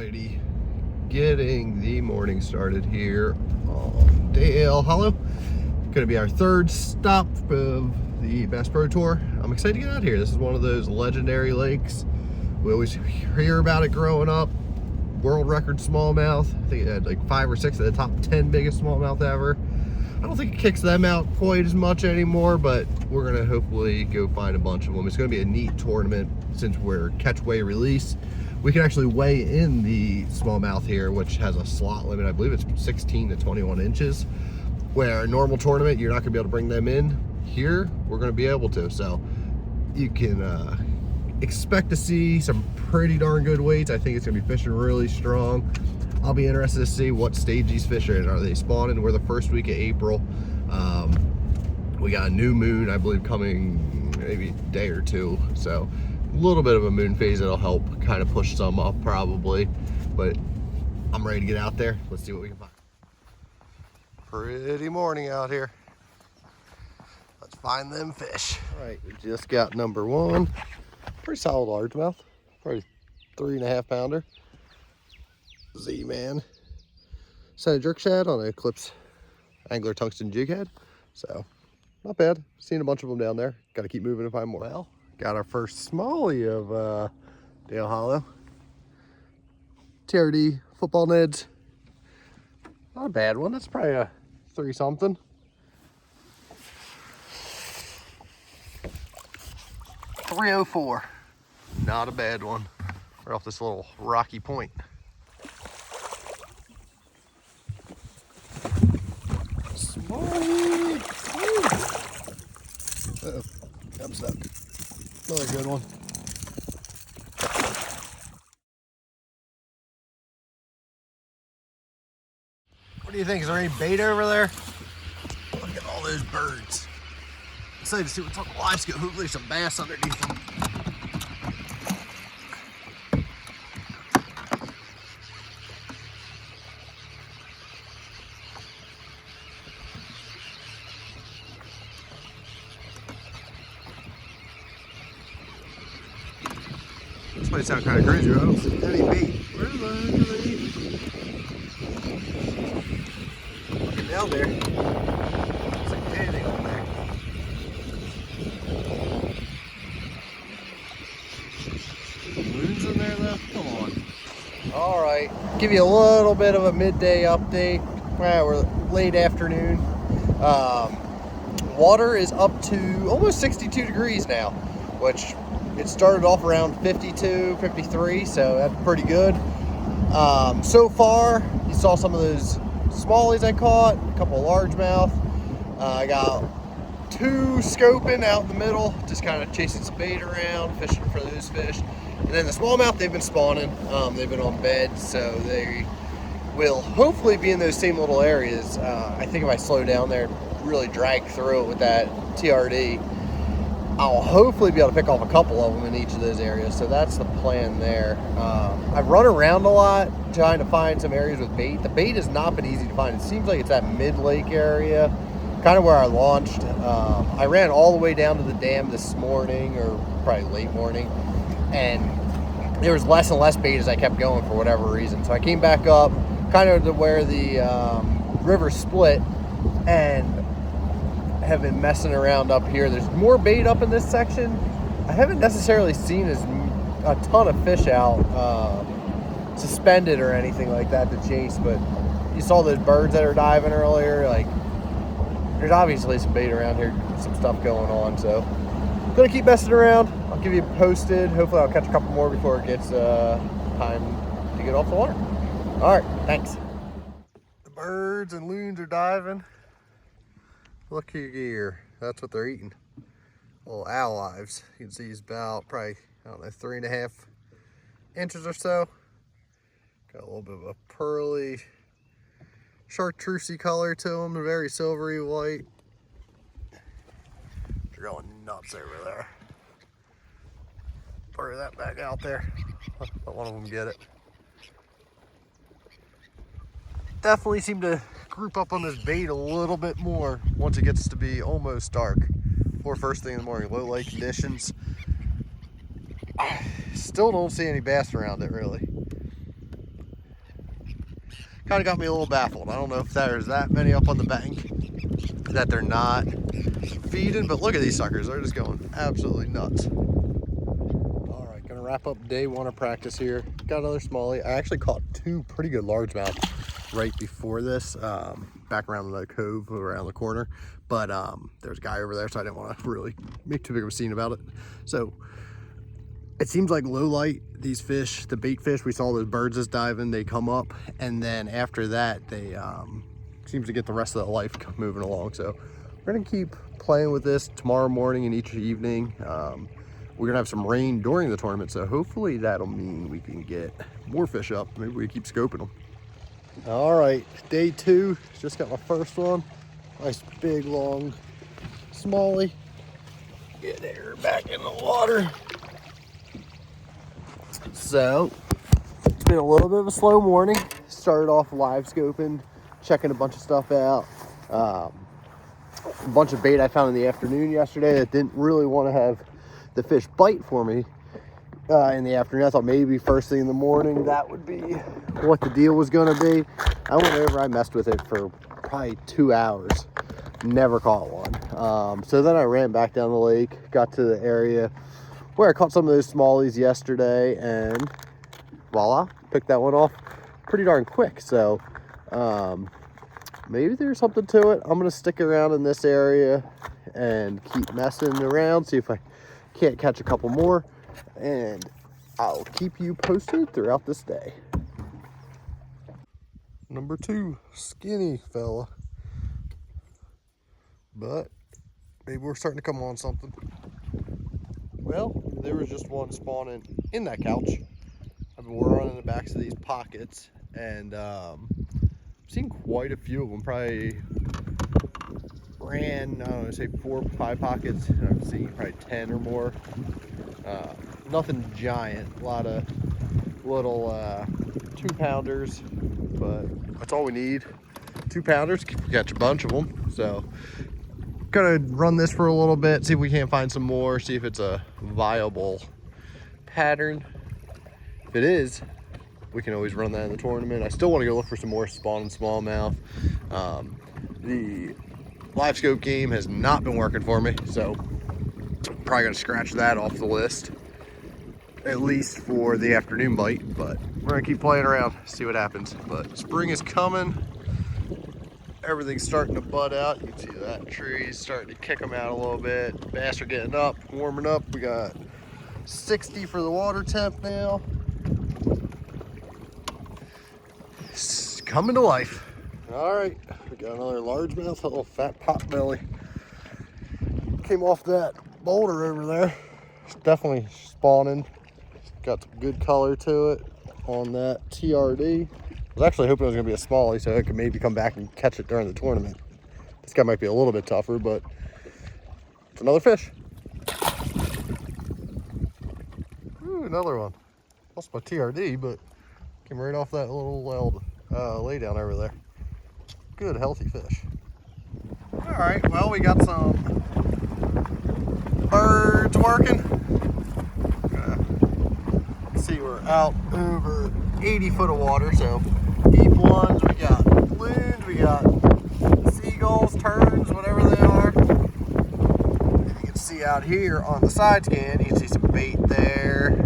Alrighty, getting the morning started here on Dale Hollow. Gonna be our third stop of the Bass Pro Tour. I'm excited to get out here. This is one of those legendary lakes. We always hear about it growing up. World record smallmouth. I think it had like 5 or 6 of the top 10 biggest smallmouth ever. I don't think it kicks them out quite as much anymore, but we're gonna hopefully go find a bunch of them. It's gonna be a neat tournament since we're catch, weigh, release. We can actually weigh in the smallmouth here, which has a slot limit. I believe it's 16 to 21 inches. Where a normal tournament, you're not gonna be able to bring them in. Here, we're gonna be able to. So you can expect to see some pretty darn good weights. I think it's gonna be fishing really strong. I'll be interested to see what stage these fish are in. Are they spawning? We're the first week of April. We got a new moon, I believe, coming maybe a day or two. So a little bit of a moon phase that'll help kind of push some up probably. But I'm ready to get out there. Let's see what we can find. Pretty morning out here. Let's find them fish. All right, we just got number one. Pretty solid largemouth. Probably 3.5 pounder. Z-Man. Set a jerk shad on an Eclipse Angler Tungsten jig head. So, not bad. Seen a bunch of them down there. Got to keep moving to find more. Well, got our first smallie of Dale Hollow. TRD football nids. Not a bad one. That's probably a 3-something. .304. Not a bad one. Right off this little rocky point. Smallie. Uh-oh, I'm stuck. Another good one. What do you think? Is there any bait over there? Look at all those birds. Excited to see what's on the live scoop. Hopefully there's some bass underneath them. This might sound kind of crazy, but I don't see any bait. Where are they? Looking down there. Don't see anything on there. Loons in there though? Come on. All right, give you a little bit of a midday update. We're late afternoon. Water is up to almost 62 degrees now, which it started off around 52, 53, so that's pretty good. So far, you saw some of those smallies I caught, a couple of largemouth. I got 2 scoping out in the middle, just kind of chasing some bait around, fishing for those fish. And then the smallmouth, they've been spawning. They've been on beds, so they will hopefully be in those same little areas. I think if I slow down there, really drag through it with that TRD, I'll hopefully be able to pick off a couple of them in each of those areas. So that's the plan there. I've run around a lot trying to find some areas with bait. The bait has not been easy to find. It seems like it's that mid-lake area, kind of where I launched. I ran all the way down to the dam this morning, or probably late morning, and there was less and less bait as I kept going for whatever reason. So I came back up kind of to where the river split, and have been messing around up here. There's more bait up in this section. I haven't necessarily seen a ton of fish out suspended or anything like that to chase, but you saw those birds that are diving earlier. Like, there's obviously some bait around here, some stuff going on. So gonna keep messing around. I'll keep you posted. Hopefully I'll catch a couple more before it gets time to get off the water. All right, thanks. The birds and loons are diving. Look here, that's what they're eating. Little owl lives. You can see he's about probably, I don't know, 3.5 inches or so. Got a little bit of a pearly, chartreusey color to him, very silvery white. They're going nuts over there. Throw that back out there. Let one of them get it. Definitely seem to group up on this bait a little bit more once it gets to be almost dark or first thing in the morning. Low light conditions. Still don't see any bass around it really. kind of got me a little baffled. I don't know if there's that many up on the bank that they're not feeding, but look at these suckers. They're just going absolutely nuts. All right, gonna wrap up day one of practice here. Got another smallie. I actually caught two pretty good largemouth right before this, back around the cove around the corner, but there's a guy over there, so I didn't want to really make too big of a scene about it. So it seems like low light, these fish, the bait fish, we saw those birds just diving, they come up, and then after that they seems to get the rest of the life moving along. So we're gonna keep playing with this tomorrow morning and each evening. We're gonna have some rain during the tournament, so hopefully that'll mean we can get more fish up. Maybe we keep scoping them. All right, day two, just got my first one. Nice big long smallie. Get her back in the water. So it's been a little bit of a slow morning. Started off live scoping, checking a bunch of stuff out. A bunch of bait I found in the afternoon yesterday that didn't really want to have the fish bite for me in the afternoon. I thought maybe first thing in the morning that would be what the deal was going to be. I went over, I messed with it for probably 2 hours, never caught one. So then I ran back down the lake, got to the area where I caught some of those smallies yesterday, and voila, picked that one off pretty darn quick. So maybe there's something to it. I'm gonna stick around in this area and keep messing around, see if I can't catch a couple more, and I'll keep you posted throughout this day. Number two, skinny fella, but maybe we're starting to come on something. Well, there was just one spawning in that couch. I've been running the backs of these pockets, and I've seen quite a few of them. Probably ran, I don't know, say 4 or 5 pockets, and I've seen probably 10 or more. Nothing giant, a lot of little 2-pounders, but that's all we need. 2-pounders, catch a bunch of them. So gonna run this for a little bit, see if we can't find some more, see if it's a viable pattern. If it is, we can always run that in the tournament. I still want to go look for some more spawning smallmouth. The live scope game has not been working for me, so I'm probably gonna scratch that off the list, at least for the afternoon bite. But we're gonna keep playing around, see what happens. But spring is coming. Everything's starting to bud out. You can see that tree's starting to kick them out a little bit. Bass are getting up, warming up. We got 60 for the water temp now. It's coming to life. All right, we got another largemouth, a little fat pot belly. Came off that boulder over there. It's definitely spawning. Got some good color to it on that TRD. I was actually hoping it was going to be a smallie so I could maybe come back and catch it during the tournament. This guy might be a little bit tougher, but it's another fish. Ooh, another one. Lost my TRD, but came right off that little lay down over there. Good, healthy fish. All right, well, we got some birds working. See, we're out over 80 foot of water, so deep ones, we got loons, we got seagulls, terns, whatever they are. And you can see out here on the side scan, you can see some bait there.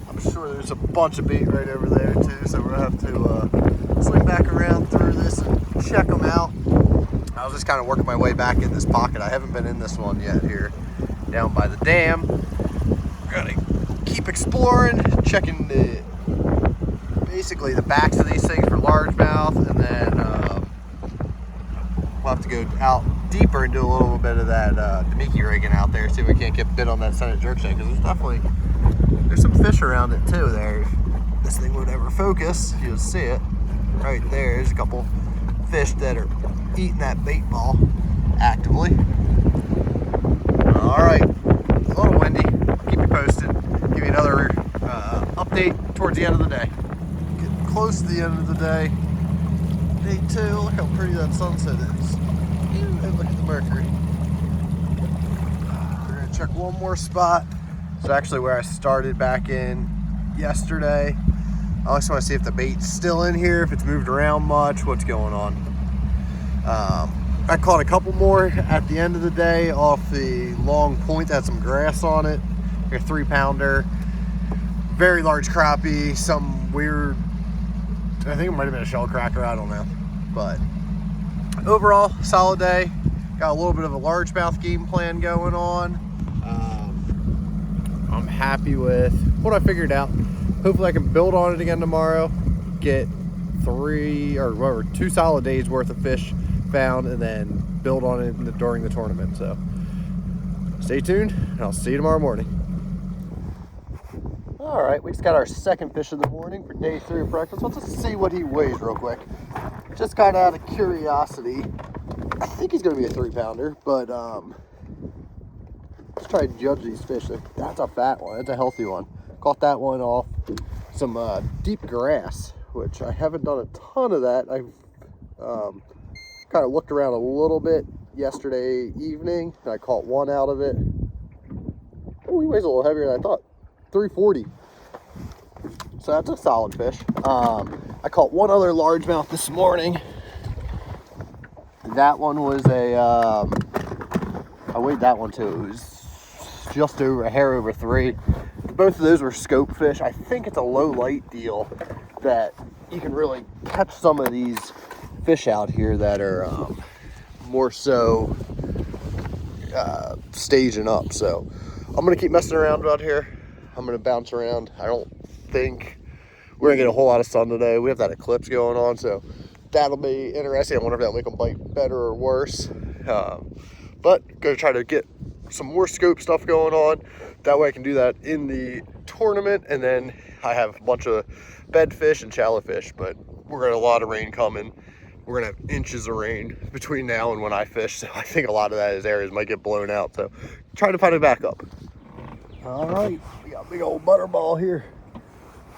I'm sure there's a bunch of bait right over there too, so we're gonna have to swing back around through this and check them out. I was just kind of working my way back in this pocket. I haven't been in this one yet here down by the dam. We're gonna keep exploring, checking basically the backs of these things for largemouth, and then we'll have to go out deeper and do a little bit of that Demiki rigging out there, see if we can't get bit on that Senate jerk shank, because there's some fish around it too there. If this thing would ever focus, you'll see it right there. There's a couple fish that are eating that bait ball actively. All right, a little windy. Keep you posted. Give you another update towards the end of the day. Getting close to the end of the day. Day two. Look how pretty that sunset is. And look at the mercury. We're gonna check one more spot. It's actually where I started back in yesterday. I just want to see if the bait's still in here, if it's moved around much, what's going on. I caught a couple more at the end of the day off the long point that had some grass on it. Like a 3-pounder, very large crappie, some weird, I think it might have been a shell cracker, I don't know. But overall, solid day. Got a little bit of a largemouth game plan going on. I'm happy with what I figured out. Hopefully I can build on it again tomorrow, get 2 solid days worth of fish found, and then build on it during the tournament. So stay tuned, and I'll see you tomorrow morning. All right, we just got our second fish of the morning for day 3 of breakfast. Let's just see what he weighs real quick. Just kind of out of curiosity. I think he's going to be a 3-pounder, but let's try to judge these fish. That's a fat one. That's a healthy one. Caught that one off some deep grass, which I haven't done a ton of that. I've kind of looked around a little bit yesterday evening, and I caught one out of it. Oh, he weighs a little heavier than I thought. 340. So that's a solid fish. I caught one other largemouth this morning. That one was I weighed that one too. It was just over a hair over 3. Both of those were scope fish. I think it's a low light deal that you can really catch some of these fish out here that are more so staging up. So I'm gonna keep messing around out here. I'm gonna bounce around. I don't think we're gonna get a whole lot of sun today. We have that eclipse going on, so that'll be interesting. I wonder if that'll make them bite better or worse. But gonna try to get some more scope stuff going on. That way I can do that in the tournament, and then I have a bunch of bed fish and shallow fish, but we're gonna have a lot of rain coming. We're gonna have inches of rain between now and when I fish, so I think a lot of those areas might get blown out. So try to find a backup. All right, we got a big old butterball here.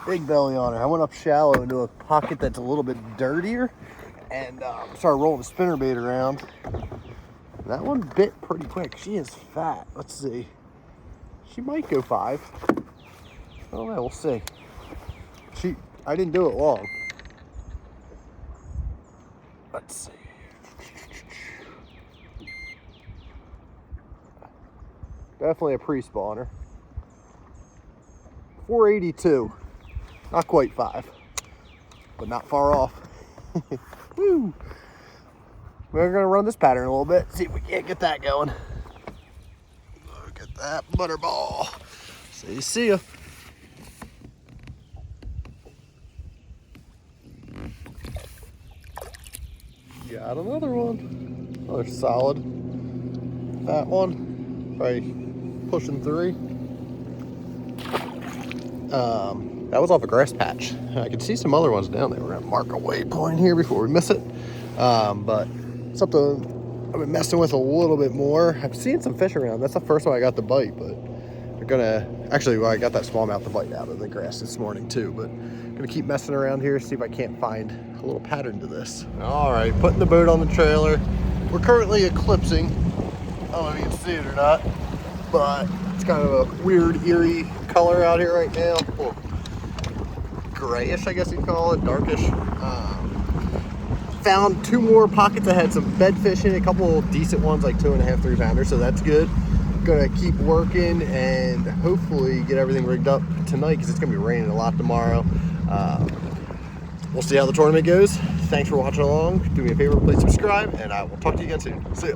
Big belly on her. I went up shallow into a pocket that's a little bit dirtier, and started rolling the spinnerbait around. That one bit pretty quick. She is fat. Let's see. She might go 5. I don't know. We'll see. I didn't do it long. Let's see. Definitely a pre-spawner. 482. Not quite 5, but not far off. Woo! We're gonna run this pattern a little bit, see if we can't get that going. Look at that butterball. See ya. Got another one. Another solid fat one. Probably pushing 3. That was off a grass patch. I can see some other ones down there. We're gonna mark a waypoint here before we miss it. But something I've been messing with a little bit more. I've seen some fish around. That's the first one I got to bite, but I'm gonna I got that smallmouth to bite out of the grass this morning too. But I'm gonna keep messing around here, see if I can't find a little pattern to this. All right, putting the boat on the trailer. We're currently eclipsing. I don't know if you can see it or not, but it's kind of a weird, eerie color out here right now. Well, grayish, I guess you'd call it, darkish. Found 2 more pockets that had some bed fish in it, a couple decent ones, like 2.5, 3-pounders, so that's good. Gonna keep working and hopefully get everything rigged up tonight because it's gonna be raining a lot tomorrow. We'll see how the tournament goes. Thanks for watching along. Do me a favor, please subscribe, and I will talk to you again soon. See ya.